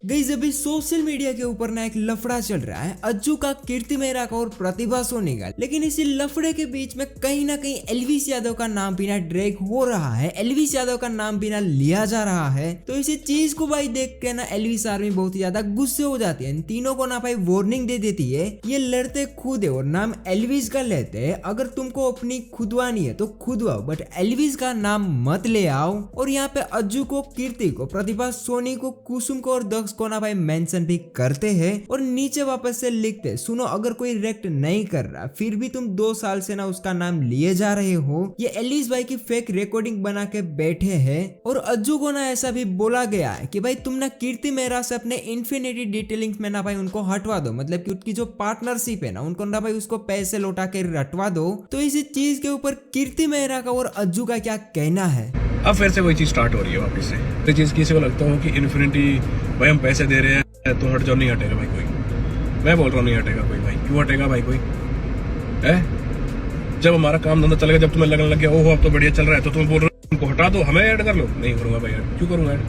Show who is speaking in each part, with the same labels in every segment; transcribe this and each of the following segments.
Speaker 1: Guys अभी social media के ऊपर ना एक लफड़ा चल रहा है अज्जू का, कीर्ति मेहरा का और प्रतिभा सोनी का। लेकिन इसी लफड़े के बीच में कहीं ना कहीं एल्विस यादव का नाम भी ना ड्रैग हो रहा है, एल्विस यादव का नाम भी ना लिया जा रहा है। तो इसी चीज को भाई देख के ना एल्विस आर्मी बहुत ही ज्यादा गुस्से हो जाती है, इन तीनों को ना भाई वार्निंग दे देती है, ये लड़ते खुद है और नाम एल्विस का लेते हैं। अगर तुमको अपनी खुदवानी है तो खुदवाओ, बट एल्विस का नाम मत ले आओ। और यहाँ पे अज्जू को, कीर्ति को, प्रतिभा सोनी को, कुसुम को और दक्ष को ना भाई मेंशन भी करते हैं और नीचे वापस से लिखते, सुनो अगर कोई रिएक्ट नहीं कर रहा फिर भी तुम 2 साल से ना उसका नाम लिए जा रहे हो, ये एलिस भाई की फेक रिकॉर्डिंग बना के बैठे हैं। और अज्जू को ना ऐसा भी बोला गया है कि भाई तुम ना कीर्ति मेहरा से अपने इन्फिनिटी डिटेलिंग्स में ना भाई उनको हटवा दो, मतलब कि उनकी जो पार्टनरशिप है ना उनको ना भाई उसको पैसे लौटा के हटवा दो। तो इसी चीज के ऊपर कीर्ति मेहरा का और अज्जू का क्या कहना है?
Speaker 2: अब फिर से वही चीज स्टार्ट हो रही है वापस से। ये चीज किसी को लगता हो कि इन्फिनिटी भाई हम पैसे दे रहे हैं तो हट जाओ, नहीं हटेगा भाई कोई। मैं बोल रहा हूँ नहीं हटेगा कोई भाई। क्यों हटेगा भाई कोई है? जब हमारा काम धंधा चलेगा, जब तुम्हें लगने लग गया ओहो अब तो बढ़िया चल रहा है, तो तुम बोल रहे हो उनको हटा दो, हमें ऐड कर लो। नहीं करूंगा भाई, क्यों करूंगा ऐड?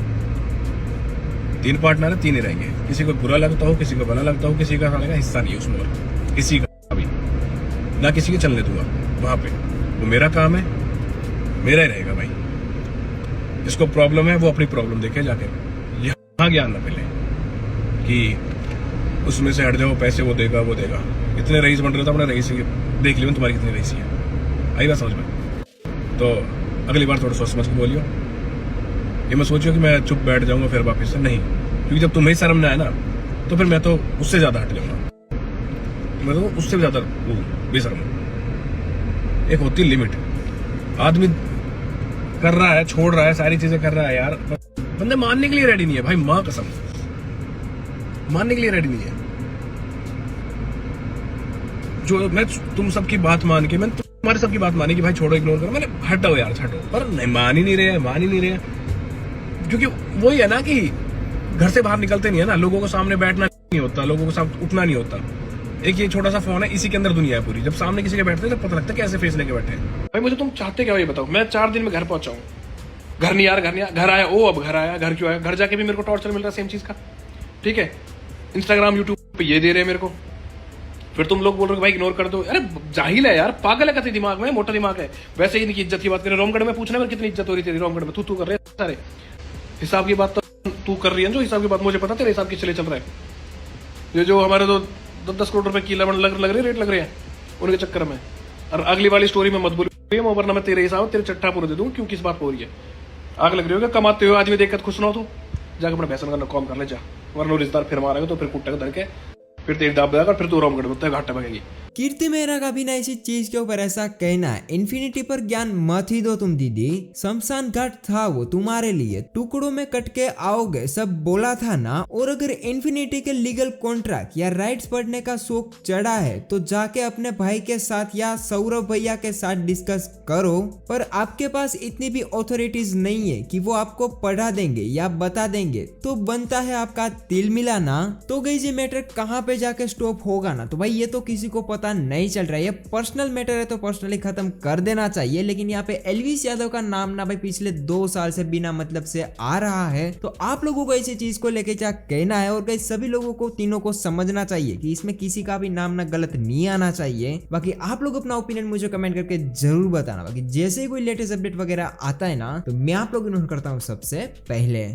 Speaker 2: 3 पार्टनर है, 3 ही रहेंगे। किसी को बुरा लगता हो, किसी को भला लगता हो, किसी का खाने का हिस्सा नहीं है उसमें, और किसी का भी ना किसी के चलने दूंगा वहां पे। वो मेरा काम है, मेरा ही रहेगा भाई। जिसको प्रॉब्लम है वो अपनी प्रॉब्लम देखे जाके, यहाँ ज्ञान ना मिले कि उसमें से हट जाओ, पैसे वो देगा वो देगा। इतने रईस बन रहे हो तो अपने रईस देख लियो तुम्हारी कितनी रईसी है, आई बात समझ में? तो अगली बार थोड़ा सोच समझ के बोलियो। ये मैं सोचियो कि मैं चुप बैठ जाऊंगा फिर वापिस से, नहीं। क्योंकि जब तुम्हें शर्म ना आए ना तो फिर मैं तो उससे ज्यादा हट जाऊंगा, मैं तो उससे भी ज्यादा बेशर्म हूं। एक होती लिमिट, आदमी कर रहा है, छोड़ रहा है, सारी चीजें कर रहा है यार, बंदे मानने के लिए रेडी नहीं है भाई, माँ कसम मानने के लिए रेडी नहीं है। जो मैं तुम सबकी बात मान के, मैंने तुम्हारी सबकी बात मानी कि भाई छोड़ो, इग्नोर करो, मैंने हटाओ यार हटो, पर नहीं, मान ही नहीं रहे। क्योंकि वही है ना कि घर से बाहर निकलते नहीं है ना, लोगों को सामने बैठना नहीं होता, लोगों को सामने उठना नहीं होता। एक ये छोटा सा फोन है, इसी के अंदर दुनिया है पूरी। जब सामने किसी के बैठते हैं तो पता लगता है कैसे फेस लेके बैठे हैं। भाई मुझे तुम चाहते क्या हो ये बताओ? मैं 4 दिन में घर पहुंचा हूँ, घर नहीं यार, घर आया, ओ अब घर आया, घर क्यों आया? घर जाके भी मेरे को टॉर्चर मिल रहा है सेम चीज का, ठीक है? इंस्टाग्राम यूट्यूब पे ये दे रहे हैं मेरे को, फिर तुम लोग बोल रहे हो भाई इग्नोर कर दो। अरे जाहिल है यार, पागल है कति दिमाग में, मोटा दिमाग है। वैसे ही इनकी इज्जत की बात करें, रामगढ़ में पूछने में कितनी इज्जत हो रही थी, रामगढ़ में तू कर रहे हैं सारे हिसाब की बात, तो तू कर रही है जो हिसाब की बात मुझे पता, तेरे हिसाब की चले चल रहा है। ये जो हमारे तो 10 करोड़ रुपए की लग रहे रेट लग रहे हैं उनके चक्कर में। और अगली वाली स्टोरी में मत बोलिए, वरना मैं तेरे हिसाब तेरे चट्टा पूरा दे दूंगा। क्यों किस बात पर हो रही है? आग लग रही हो, कमाते हो आदमी देखकर खुश ना हो, तू जाकर अपना भैसन करना काम कर ले जा, वरना रिश्तेदार फिर मारेगा तो फिर कुट्टा धर के फिर तेज दाब देगा, फिर तू रामगढ़ में घाटा भागेगी।
Speaker 1: कीर्ति मेहरा का भी ना इसी चीज के ऊपर ऐसा कहना है, इन्फिनिटी पर ज्ञान मत ही दो तुम दीदी, शमशान घाट था वो तुम्हारे लिए, टुकड़ों में कट के आओगे सब बोला था ना। और अगर इन्फिनिटी के लीगल कॉन्ट्रैक्ट या राइट्स पढ़ने का शौक चढ़ा है तो जाके अपने भाई के साथ या सौरभ भैया के साथ डिस्कस करो, पर आपके पास इतनी भी ऑथोरिटीज नहीं है कि वो आपको पढ़ा देंगे या बता देंगे, तो बनता है आपका तिल मिलाना। तो गई ये मैटर कहाँ पे जाके स्टॉप होगा ना, तो भाई ये तो किसी को पता नहीं चल रहा है, ये पर्सनल मैटर है तो पर्सनली खत्म कर देना चाहिए। लेकिन यहाँ पे एल्विस यादव का नाम ना भाई पिछले 2 साल से बिना मतलब से आ रहा है। तो आप लोगों को इसी चीज को लेके क्या कहना है? और गाइस सभी लोगों को, तीनों को समझना चाहिए कि इसमें किसी का भी नाम ना गलत नहीं आना चाहिए। बाकी आप लोग अपना ओपिनियन मुझे कमेंट करके जरूर बताना। बाकी जैसे ही कोई लेटेस्ट अपडेट वगैरह आता है ना तो मैं आप लोग इन्फॉर्म करता हूँ सबसे पहले।